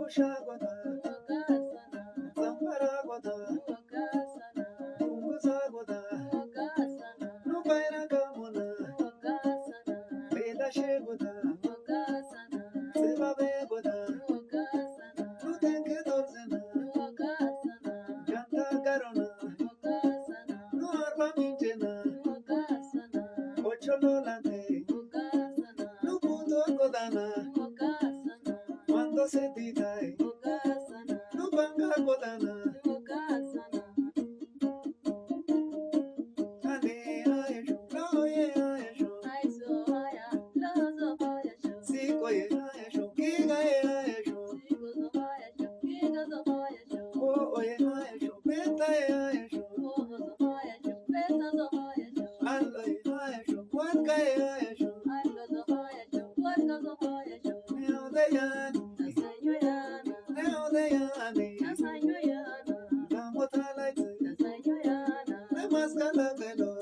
Shagota, Zamparagota, Ungusagota, Nubaina Gamona, Veda Shegota, Zibabegota, Nutanke Dorzena, Janta Garona, Nuarba Minjena, Ochololante, Nuputo Kodana, Mando Seditai, Nubanga Kodana, Ane Ayesho, Loye Ayesho, Sikoye Ayesho, Giga Ayesho, Oye Ayesho, Beta Ayesho, Aloy Ayesho, Wanka Ayesho, Now they are, now they are, Namotala, Namaskala Galo.